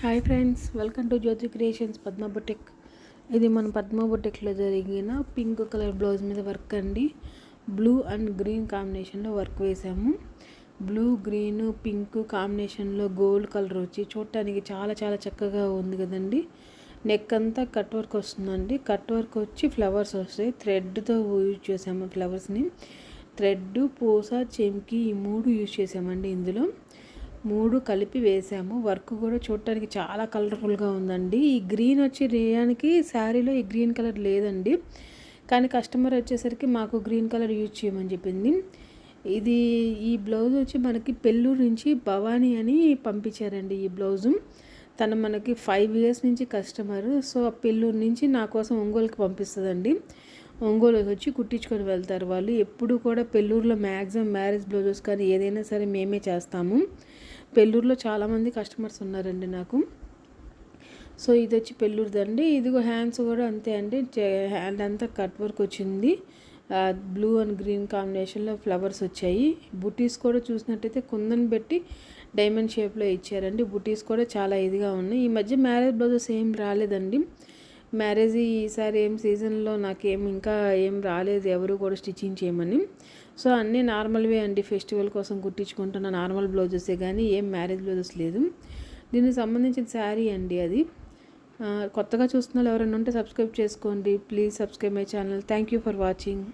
Hi friends, welcome to Jyoti creations Padma boutique. ఇది మన పద్మ బొటిక్లో జరిగిన పింక్ కలర్ బ్లౌజ్ మీద వర్క్ అండి. బ్లూ అండ్ గ్రీన్ కాంబినేషన్లో వర్క్ వేసాము. బ్లూ, గ్రీన్, పింక్ కాంబినేషన్లో గోల్డ్ కలర్ వచ్చి చూడటానికి చాలా చాలా చక్కగా ఉంది కదండి. నెక్ అంతా కట్ వర్క్ వస్తుందండి. కట్ వర్క్ వచ్చి ఫ్లవర్స్ వస్తాయి. థ్రెడ్తో యూజ్ చేసాము ఫ్లవర్స్ని. థ్రెడ్, పూస, చెంకి ఈ మూడు యూజ్ చేసామండి. ఇందులో మూడు కలిపి వేసాము. వర్క్ కూడా చూడటానికి చాలా కలర్ఫుల్గా ఉందండి. ఈ గ్రీన్ వచ్చి రేయానికి శారీలో ఈ గ్రీన్ కలర్ లేదండి, కానీ కస్టమర్ వచ్చేసరికి మాకు గ్రీన్ కలర్ యూజ్ చేయమని చెప్పింది. ఈ బ్లౌజ్ వచ్చి మనకి పెళ్ళూరు నుంచి భవానీ అని పంపించారండి. ఈ బ్లౌజు తను మనకి 5 years నుంచి కస్టమర్. సో పెళ్ళూరు నుంచి నా కోసం ఒంగోలుకి పంపిస్తుందండి. ఒంగోలు వచ్చి కుట్టించుకొని వెళ్తారు వాళ్ళు. ఎప్పుడు కూడా పెళ్ళూరులో మ్యాక్సిమం మ్యారేజ్ బ్లౌజెస్ కానీ ఏదైనా సరే మేమే చేస్తాము. పెళ్ళూరులో చాలామంది కస్టమర్స్ ఉన్నారండి నాకు. సో ఇది వచ్చి పెళ్ళూరుదండి. ఇదిగో హ్యాండ్స్ కూడా అంతే అండి. హ్యాండ్ అంతా కట్ వర్క్ వచ్చింది. బ్లూ అండ్ గ్రీన్ కాంబినేషన్లో ఫ్లవర్స్ వచ్చాయి. బుటీస్ కూడా చూసినట్టయితే కుందన్ పెట్టి డైమండ్ షేప్లో ఇచ్చారండి. బుటీస్ కూడా చాలా ఇదిగా ఉన్నాయి. ఈ మధ్య మ్యారేజ్ బ్లౌజెస్ ఏం రాలేదండి. మ్యారేజ్ ఈసారి సీజన్లో నాకేం ఇంకా ఏం రాలేదు, ఎవరు కూడా స్టిచ్చింగ్ చేయమని. సో అన్నీ నార్మల్వే అండి. ఫెస్టివల్ కోసం కుట్టించుకుంటున్న నార్మల్ బ్లౌజెసే కానీ ఏం మ్యారేజ్ బ్లౌజెస్ లేదు. దీనికి సంబంధించిన శారీ అండి అది. కొత్తగా చూస్తున్న వాళ్ళు ఎవరైనా ఉంటే సబ్స్క్రైబ్ చేసుకోండి. Please subscribe my channel. Thank you for watching.